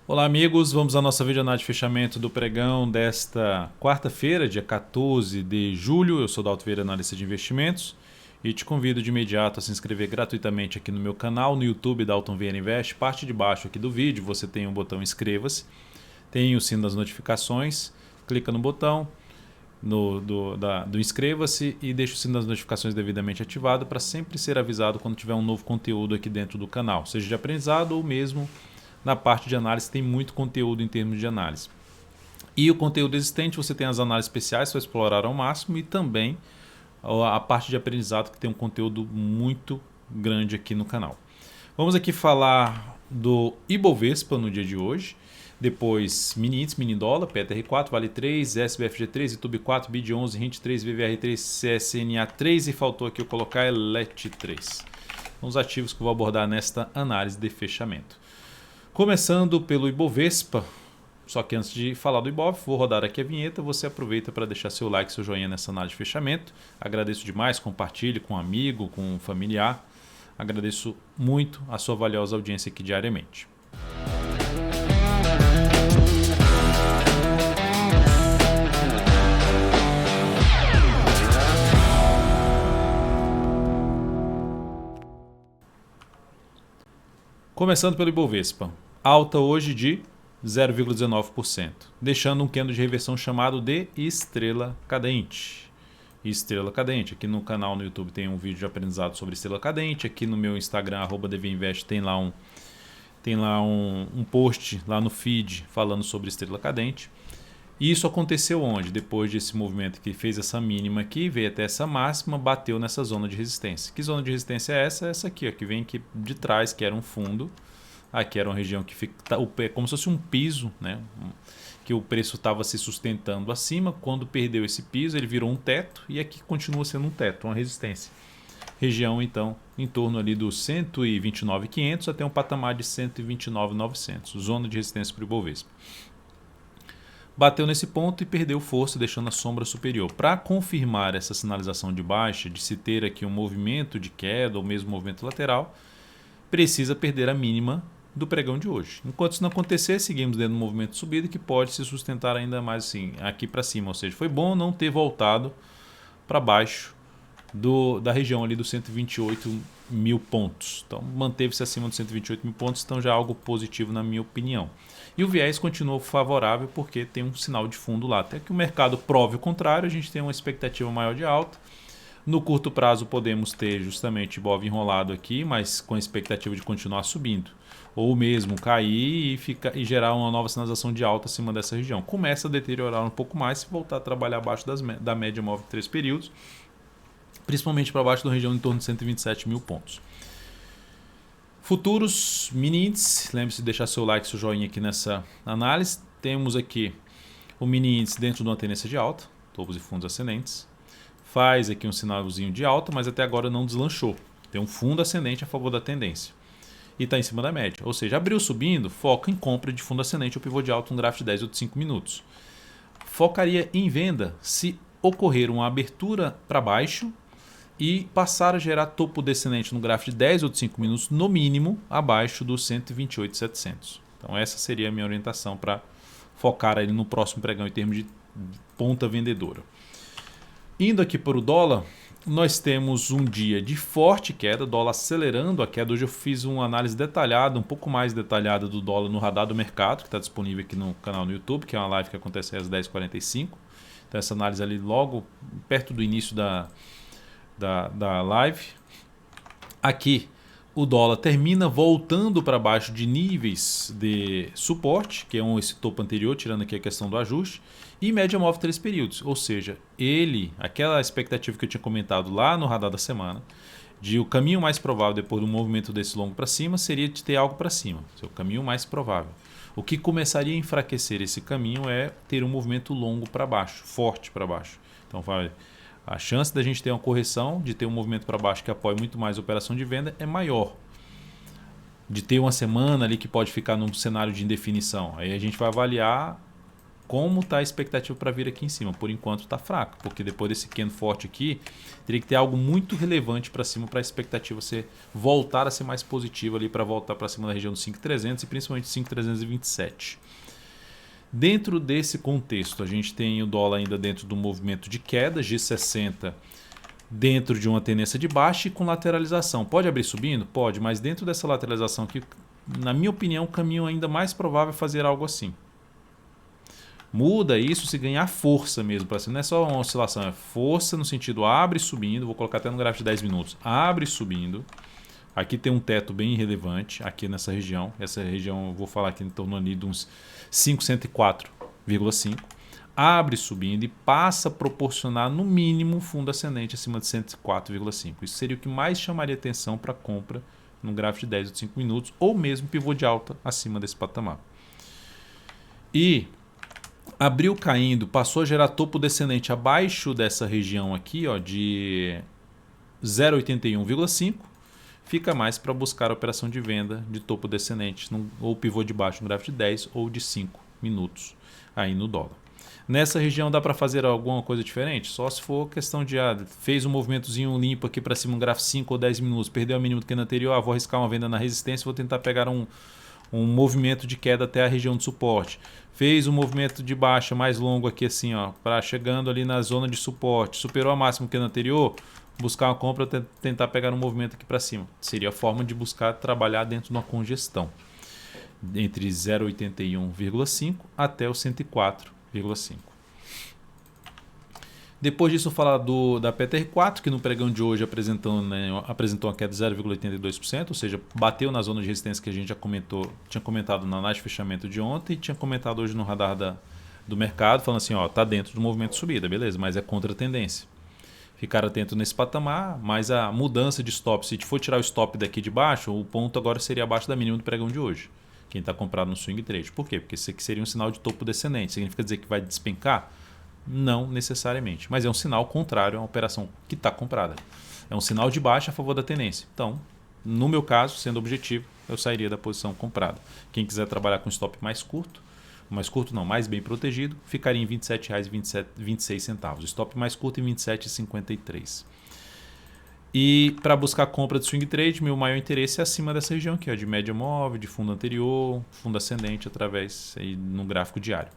Olá amigos, vamos à nossa videoanálise de fechamento do pregão desta quarta-feira, dia 14 de julho. Eu sou Dalton Vieira, analista de investimentos, e te convido de imediato a se inscrever gratuitamente aqui no meu canal no YouTube, Dalton Vieira Invest. Parte de baixo aqui do vídeo você tem um botão inscreva-se, tem o sino das notificações, clica no botão do inscreva-se e deixa o sino das notificações devidamente ativado para sempre ser avisado quando tiver um novo conteúdo aqui dentro do canal, seja de aprendizado ou mesmo na parte de análise. Tem muito conteúdo em termos de análise. E o conteúdo existente, você tem as análises especiais para explorar ao máximo e também a parte de aprendizado, que tem um conteúdo muito grande aqui no canal. Vamos aqui falar do Ibovespa no dia de hoje. Depois mini índice, mini dólar, PTR4, Vale 3, SBFG3, YouTube 4, BID 11, RINT 3, VVR3, CSNA 3 e faltou aqui eu colocar ELET 3. São os ativos que eu vou abordar nesta análise de fechamento. Começando pelo Ibovespa, só que antes de falar do Ibov, vou rodar aqui a vinheta. Você aproveita para deixar seu like, seu joinha nessa análise de fechamento. Agradeço demais, compartilhe com um amigo, com um familiar. Agradeço muito a sua valiosa audiência aqui diariamente. Começando pelo Ibovespa, alta hoje de 0,19%, deixando um candle de reversão chamado de estrela cadente. Estrela cadente, aqui no canal no YouTube tem um vídeo de aprendizado sobre estrela cadente, aqui no meu Instagram, @dvinvest, tem lá um post lá no feed falando sobre estrela cadente. E isso aconteceu onde? Depois desse movimento que fez essa mínima aqui, veio até essa máxima, bateu nessa zona de resistência. Que zona de resistência é essa? Essa aqui, ó, que vem aqui de trás, que era um fundo. Aqui era uma região que fica como se fosse um piso, né? Que o preço estava se sustentando acima. Quando perdeu esse piso, ele virou um teto e aqui continua sendo um teto, uma resistência. Região, então, em torno ali dos 129.500 até um patamar de 129.900, zona de resistência para o Ibovespa. Bateu nesse ponto e perdeu força, deixando a sombra superior. Para confirmar essa sinalização de baixa, de se ter aqui um movimento de queda ou mesmo movimento lateral, precisa perder a mínima do pregão de hoje. Enquanto isso não acontecer, seguimos dentro do movimento de subida que pode se sustentar ainda mais assim, aqui para cima. Ou seja, foi bom não ter voltado para baixo da região ali dos 128 mil pontos. Então manteve-se acima dos 128 mil pontos, então já é algo positivo na minha opinião. E o viés continua favorável porque tem um sinal de fundo lá. Até que o mercado prove o contrário, a gente tem uma expectativa maior de alta. No curto prazo podemos ter justamente Ibov enrolado aqui, mas com a expectativa de continuar subindo. Ou mesmo cair e gerar uma nova sinalização de alta acima dessa região. Começa a deteriorar um pouco mais se voltar a trabalhar abaixo da média móvel de 3 períodos, principalmente para baixo da região em torno de 127 mil pontos. Futuros, mini índice, lembre-se de deixar seu like, seu joinha aqui nessa análise. Temos aqui o mini índice dentro de uma tendência de alta, topos e fundos ascendentes. Faz aqui um sinalzinho de alta, mas até agora não deslanchou. Tem um fundo ascendente a favor da tendência. E está em cima da média. Ou seja, abriu subindo, foca em compra de fundo ascendente ou pivô de alta, um gráfico de 10 ou de 5 minutos. Focaria em venda se ocorrer uma abertura para baixo e passar a gerar topo descendente no gráfico de 10 ou de 5 minutos, no mínimo, abaixo dos 128.700. Então essa seria a minha orientação para focar aí no próximo pregão em termos de ponta vendedora. Indo aqui para o dólar, nós temos um dia de forte queda, dólar acelerando a queda. Hoje eu fiz uma análise detalhada, um pouco mais detalhada do dólar no radar do mercado, que está disponível aqui no canal no YouTube, que é uma live que acontece às 10h45. Então essa análise ali logo perto do início da live. Aqui o dólar termina voltando para baixo de níveis de suporte, que é esse topo anterior, tirando aqui a questão do ajuste, e média móvel 3 períodos. Ou seja, aquela expectativa que eu tinha comentado lá no radar da semana, de o caminho mais provável depois do movimento desse longo para cima seria de ter algo para cima, o caminho mais provável. O que começaria a enfraquecer esse caminho é ter um movimento longo para baixo, forte para baixo. Então a chance da gente ter uma correção, de ter um movimento para baixo que apoie muito mais a operação de venda é maior. De ter uma semana ali que pode ficar num cenário de indefinição. Aí a gente vai avaliar como está a expectativa para vir aqui em cima. Por enquanto está fraco, porque depois desse candle forte aqui, teria que ter algo muito relevante para cima para a expectativa voltar a ser mais positiva ali, para voltar para cima da região dos 5.300 e principalmente 5.327. Dentro desse contexto, a gente tem o dólar ainda dentro do movimento de queda, G60 dentro de uma tendência de baixa e com lateralização. Pode abrir subindo? Pode, mas dentro dessa lateralização aqui, na minha opinião, o caminho ainda mais provável é fazer algo assim. Muda isso se ganhar força mesmo para cima. Não é só uma oscilação, é força no sentido abre subindo. Vou colocar até no gráfico de 10 minutos. Abre subindo. Aqui tem um teto bem relevante aqui nessa região. Essa região eu vou falar aqui em torno ali de uns 504,5. Abre subindo e passa a proporcionar no mínimo fundo ascendente acima de 104,5. Isso seria o que mais chamaria atenção para compra no gráfico de 10 ou 5 minutos ou mesmo pivô de alta acima desse patamar. E abriu caindo, passou a gerar topo descendente abaixo dessa região aqui, ó, de 0,81,5. Fica mais para buscar a operação de venda de topo descendente ou pivô de baixo no gráfico de 10 ou de 5 minutos aí no dólar. Nessa região dá para fazer alguma coisa diferente? Só se for questão de fez um movimentozinho limpo aqui para cima no gráfico 5 ou 10 minutos, perdeu a mínima do que no anterior, vou arriscar uma venda na resistência, vou tentar pegar um movimento de queda até a região de suporte. Fez um movimento de baixa mais longo aqui assim, ó, para chegando ali na zona de suporte, superou a máxima que no anterior, buscar uma compra, tentar pegar um movimento aqui para cima. Seria a forma de buscar trabalhar dentro de uma congestão entre 0,81,5 até o 104,5. Depois disso, falar da PTR4, que no pregão de hoje apresentou uma queda de 0,82%, ou seja, bateu na zona de resistência que a gente já tinha comentado na análise de fechamento de ontem e tinha comentado hoje no radar do mercado, falando assim, ó, tá dentro do movimento de subida, beleza, mas é contra a tendência. Ficar atento nesse patamar, mas a mudança de stop, se for tirar o stop daqui de baixo, o ponto agora seria abaixo da mínima do pregão de hoje. Quem está comprado no swing trade. Por quê? Porque isso aqui seria um sinal de topo descendente. Significa dizer que vai despencar? Não necessariamente. Mas é um sinal contrário a uma operação que está comprada. É um sinal de baixa a favor da tendência. Então, no meu caso, sendo objetivo, eu sairia da posição comprada. Quem quiser trabalhar com stop mais curto não, mais bem protegido, ficaria em R$ 27,26. Stop mais curto em R$ 27,53. E para buscar compra de swing trade, meu maior interesse é acima dessa região aqui, ó, de média móvel, de fundo anterior, fundo ascendente através aí no gráfico diário.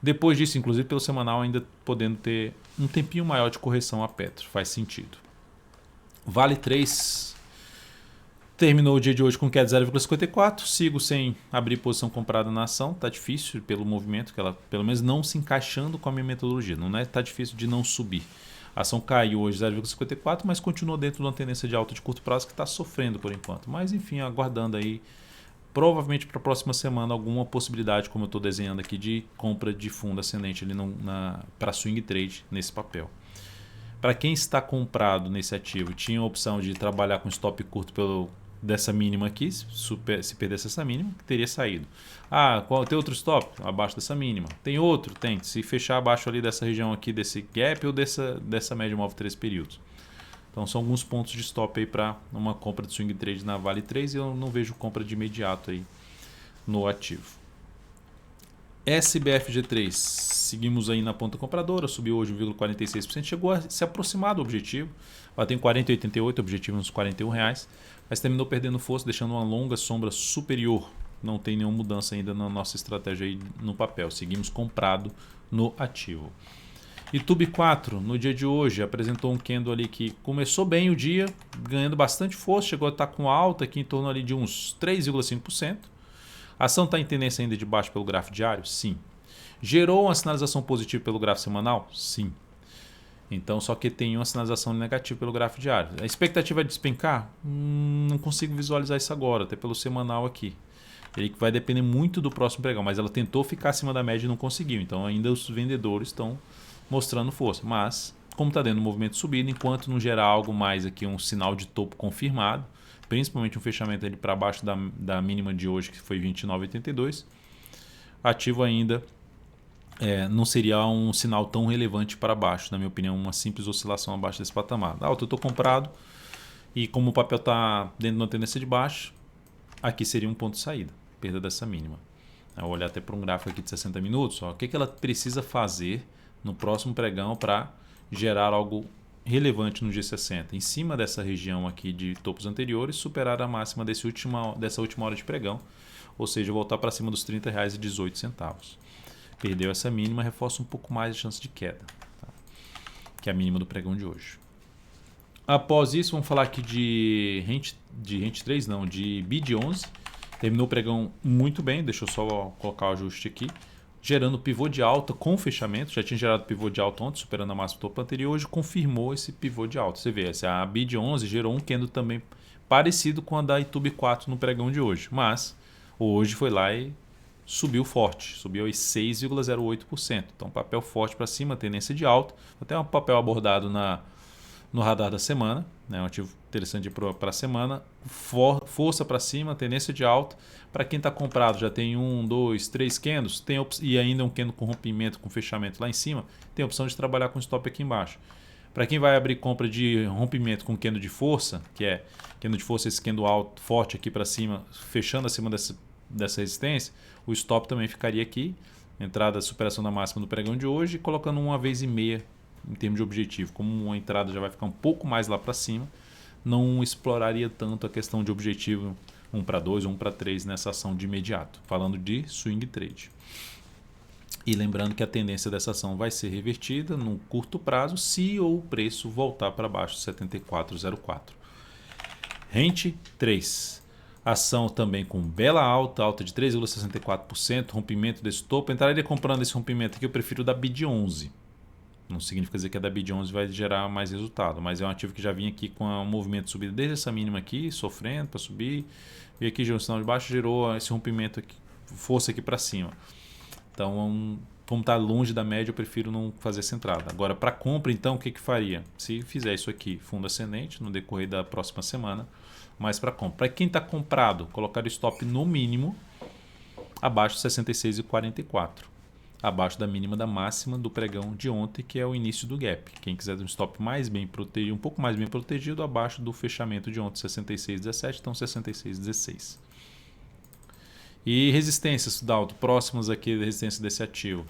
Depois disso, inclusive pelo semanal, ainda podendo ter um tempinho maior de correção a Petro, faz sentido. Vale 3 terminou o dia de hoje com queda de 0,54, sigo sem abrir posição comprada na ação, tá difícil pelo movimento, que ela pelo menos não se encaixando com a minha metodologia, não é, tá difícil de não subir. A ação caiu hoje 0,54, mas continua dentro de uma tendência de alta de curto prazo que está sofrendo por enquanto. Mas enfim, aguardando aí, provavelmente para a próxima semana, alguma possibilidade, como eu estou desenhando aqui, de compra de fundo ascendente ali para swing trade nesse papel. Para quem está comprado nesse ativo, tinha a opção de trabalhar com stop curto dessa mínima aqui, se perdesse essa mínima, teria saído. Tem outro stop? Abaixo dessa mínima. Tem outro? Tem. Se fechar abaixo ali dessa região aqui, desse gap ou dessa média móvel 3 períodos. Então são alguns pontos de stop aí para uma compra de swing trade na Vale 3 e eu não vejo compra de imediato aí no ativo. SBFG3, seguimos aí na ponta compradora, subiu hoje 1,46%, chegou a se aproximar do objetivo, ela tem 40,88, objetivo uns R$41, mas terminou perdendo força, deixando uma longa sombra superior. Não tem nenhuma mudança ainda na nossa estratégia aí no papel, seguimos comprado no ativo. YouTube 4, no dia de hoje, apresentou um candle ali que começou bem o dia, ganhando bastante força, chegou a estar com alta aqui em torno ali de uns 3,5%. A ação está em tendência ainda de baixo pelo gráfico diário? Sim. Gerou uma sinalização positiva pelo gráfico semanal? Sim. Então, só que tem uma sinalização negativa pelo gráfico diário. A expectativa é de despencar? Não consigo visualizar isso agora, até pelo semanal aqui. Ele vai depender muito do próximo pregão, mas ela tentou ficar acima da média e não conseguiu. Então, ainda os vendedores estão mostrando força. Mas, como está dando um movimento de subida, enquanto não gerar algo mais aqui, um sinal de topo confirmado, principalmente um fechamento ali para baixo da mínima de hoje, que foi 29,82, ativo ainda não seria um sinal tão relevante para baixo, na minha opinião, uma simples oscilação abaixo desse patamar. Eu estou comprado e como o papel está dentro de uma tendência de baixo, aqui seria um ponto de saída, perda dessa mínima. Eu vou olhar até para um gráfico aqui de 60 minutos. Ó, o que ela precisa fazer no próximo pregão para gerar algo relevante no G60? Em cima dessa região aqui de topos anteriores, superar a máxima dessa última hora de pregão. Ou seja, voltar para cima dos R$ 30,18. Perdeu essa mínima, reforça um pouco mais a chance de queda, tá? Que é a mínima do pregão de hoje. Após isso, vamos falar aqui de Rent 3, não, de BID11. Terminou o pregão muito bem, deixa eu só colocar o ajuste aqui. Gerando pivô de alta com fechamento, já tinha gerado pivô de alta ontem, superando a máxima do topo anterior, hoje confirmou esse pivô de alta. Você vê, a BID11 gerou um candle também parecido com a da YouTube 4 no pregão de hoje, mas hoje foi lá e subiu forte, subiu aí 6,08%. Então, papel forte para cima, tendência de alta. Até um papel abordado no radar da semana, né? Um ativo interessante para a semana. Força para cima, tendência de alta. Para quem está comprado, já tem 1, 2, 3 candles e ainda um candle com rompimento, com fechamento lá em cima, tem a opção de trabalhar com stop aqui embaixo. Para quem vai abrir compra de rompimento com candle de força, que é candle de força, esse candle alto, forte aqui para cima, fechando acima dessa resistência, o stop também ficaria aqui, entrada, superação da máxima do pregão de hoje, colocando 1,5 em termos de objetivo. Como uma entrada já vai ficar um pouco mais lá para cima, não exploraria tanto a questão de objetivo 1 para 2 ou 1 para 3 nessa ação de imediato, falando de swing trade. E lembrando que a tendência dessa ação vai ser revertida no curto prazo se o preço voltar para baixo de 74,04. Rent 3. Ação também com bela alta de 3,64%, rompimento desse topo. Entraria comprando esse rompimento aqui, eu prefiro da BID11. Não significa dizer que a da BID11 vai gerar mais resultado, mas é um ativo que já vinha aqui com um movimento de subida desde essa mínima aqui, sofrendo para subir, e aqui gerou um sinal de baixo, gerou esse rompimento aqui, força aqui para cima. Então, como está longe da média, eu prefiro não fazer essa entrada. Agora, para compra, então, o que faria? Se fizer isso aqui, fundo ascendente, no decorrer da próxima semana, mas para compra. Para quem está comprado, colocar o stop no mínimo abaixo de 66,44. Abaixo da mínima da máxima do pregão de ontem, que é o início do gap. Quem quiser um stop mais bem protegido, um pouco mais bem protegido, abaixo do fechamento de ontem, 66,17, então 66,16. E resistências, Dalton, próximas aqui da resistência desse ativo.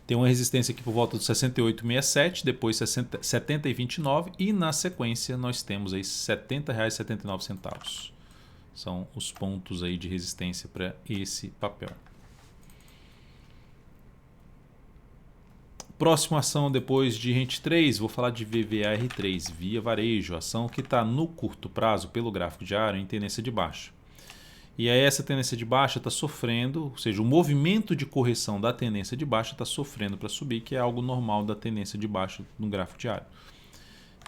Tem uma resistência aqui por volta do 68,67, depois 70,29 e na sequência nós temos aí R$ 70,79. São os pontos aí de resistência para esse papel. Próxima ação depois de Rent 3, vou falar de VVAR3, Via Varejo, ação que está no curto prazo pelo gráfico diário em tendência de baixa. E aí essa tendência de baixa está sofrendo, ou seja, o movimento de correção da tendência de baixa está sofrendo para subir, que é algo normal da tendência de baixa no gráfico diário.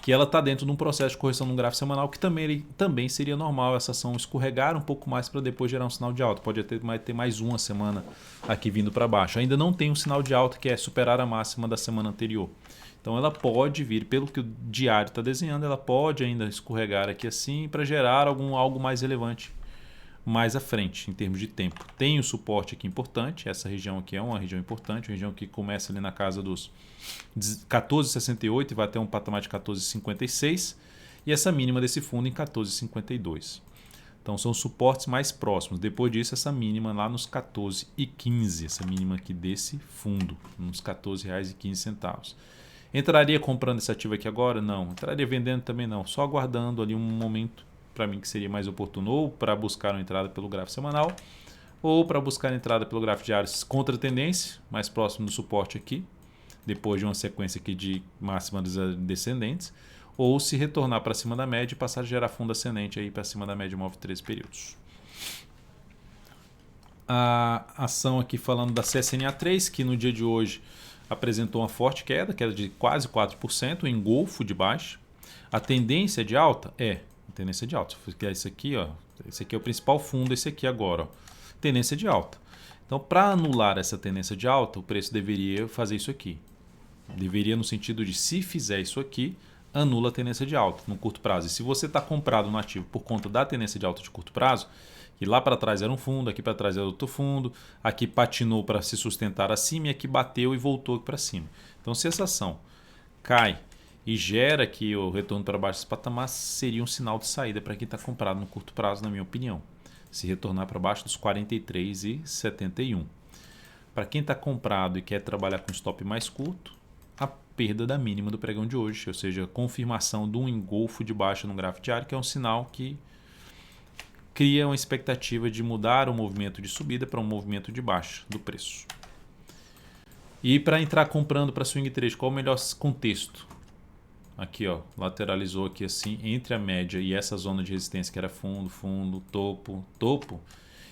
Que ela está dentro de um processo de correção no gráfico semanal, que também seria normal essa ação escorregar um pouco mais para depois gerar um sinal de alta. Pode ter mais uma semana aqui vindo para baixo. Ainda não tem um sinal de alta que é superar a máxima da semana anterior. Então ela pode vir, pelo que o diário está desenhando, ela pode ainda escorregar aqui assim para gerar algo mais relevante mais à frente em termos de tempo. Tem o suporte aqui importante, essa região aqui é uma região importante, uma região que começa ali na casa dos 14,68 e vai até um patamar de 14,56 e essa mínima desse fundo em 14,52. Então são os suportes mais próximos. Depois disso, essa mínima lá nos 14,15, essa mínima aqui desse fundo, nos R$ 14,15. Entraria comprando esse ativo aqui agora? Não. Entraria vendendo também não. Só aguardando ali um momento para mim que seria mais oportuno, ou para buscar uma entrada pelo gráfico semanal, ou para buscar a entrada pelo gráfico diário contra a tendência, mais próximo do suporte aqui, depois de uma sequência aqui de máximas descendentes, ou se retornar para cima da média e passar a gerar fundo ascendente aí para cima da média móvel 13 períodos. A ação aqui falando da CSNA3, que no dia de hoje apresentou uma forte queda de quase 4%, um engolfo de baixa. A tendência de alta tendência de alta. Esse aqui, ó, esse aqui é o principal fundo, esse aqui agora, ó, tendência de alta. Então, para anular essa tendência de alta, o preço deveria fazer isso aqui. Deveria no sentido de, se fizer isso aqui, anula a tendência de alta no curto prazo. E se você está comprado no ativo por conta da tendência de alta de curto prazo, que lá para trás era um fundo, aqui para trás era outro fundo, aqui patinou para se sustentar acima e aqui bateu e voltou para cima. Então, se essa ação cai e gera que o retorno para baixo desse patamar, seria um sinal de saída para quem está comprado no curto prazo, na minha opinião. se retornar para baixo dos 43,71. Para quem está comprado e quer trabalhar com stop mais curto, a perda da mínima do pregão de hoje, ou seja, confirmação de um engolfo de baixa no gráfico diário, que é um sinal que cria uma expectativa de mudar o movimento de subida para um movimento de baixa do preço. E para entrar comprando para swing trade, qual o melhor contexto? Aqui, ó, lateralizou aqui assim entre a média e essa zona de resistência que era fundo, fundo, topo, topo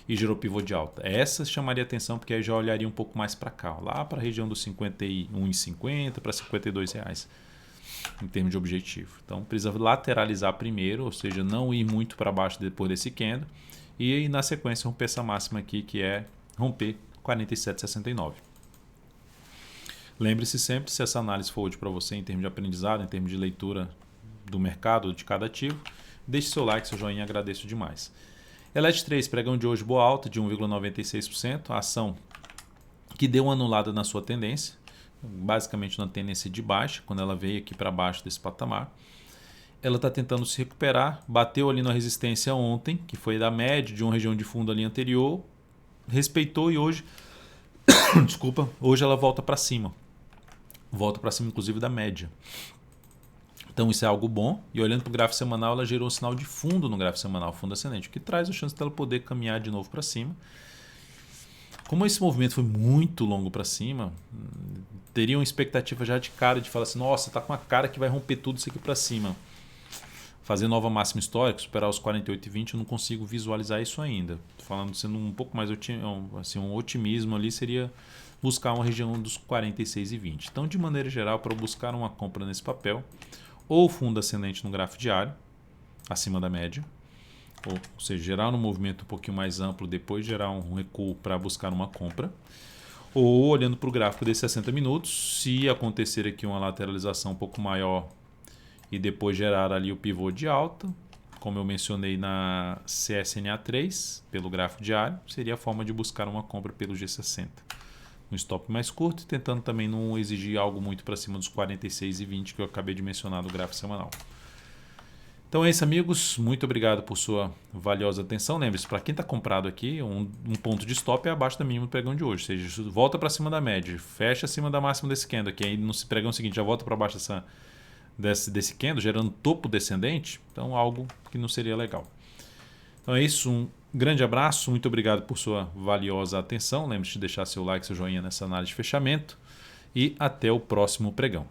e gerou pivô de alta. Essa chamaria atenção porque aí já olharia um pouco mais para cá, ó, lá para a região dos R$ 51,50 para R$ 52 em termos de objetivo. Então precisa lateralizar primeiro, ou seja, não ir muito para baixo depois desse candle e aí, na sequência romper essa máxima aqui que é romper 47,69. Lembre-se sempre, se essa análise for útil para você em termos de aprendizado, em termos de leitura do mercado, de cada ativo, deixe seu like, seu joinha, agradeço demais. Elite 3, pregão de hoje boa alta de 1,96%, a ação que deu uma anulada na sua tendência, basicamente na tendência de baixa, quando ela veio aqui para baixo desse patamar. Ela está tentando se recuperar, bateu ali na resistência ontem, que foi da média de uma região de fundo ali anterior, respeitou e hoje, desculpa, hoje ela volta para cima. Volta para cima, inclusive, da média. Então isso é algo bom. E olhando para o gráfico semanal, ela gerou um sinal de fundo no gráfico semanal, fundo ascendente, o que traz a chance dela poder caminhar de novo para cima. Como esse movimento foi muito longo para cima, teria uma expectativa já de cara de falar assim, nossa, tá com a cara que vai romper tudo isso aqui para cima. Fazer nova máxima histórica, superar os 48,20, eu não consigo visualizar isso ainda. Tô falando sendo um pouco mais assim, um otimismo ali seria buscar uma região dos 46,20. Então, de maneira geral, para buscar uma compra nesse papel, ou fundo ascendente no gráfico diário, acima da média, ou seja, gerar um movimento um pouquinho mais amplo, depois gerar um recuo para buscar uma compra, ou olhando para o gráfico de 60 minutos, se acontecer aqui uma lateralização um pouco maior e depois gerar ali o pivô de alta, como eu mencionei na CSNA3, pelo gráfico diário, seria a forma de buscar uma compra pelo G60. Um stop mais curto, tentando também não exigir algo muito para cima dos 46,20 que eu acabei de mencionar no gráfico semanal. Então é isso, amigos. Muito obrigado por sua valiosa atenção. Lembre-se, para quem está comprado aqui, um ponto de stop é abaixo da mínima do pregão de hoje. Ou seja, volta para cima da média, fecha acima da máxima desse candle aqui. Aí no pregão seguinte já volta para baixo desse candle, gerando topo descendente. Então algo que não seria legal. Então é isso. Um grande abraço, muito obrigado por sua valiosa atenção. Lembre-se de deixar seu like, seu joinha nessa análise de fechamento e até o próximo pregão.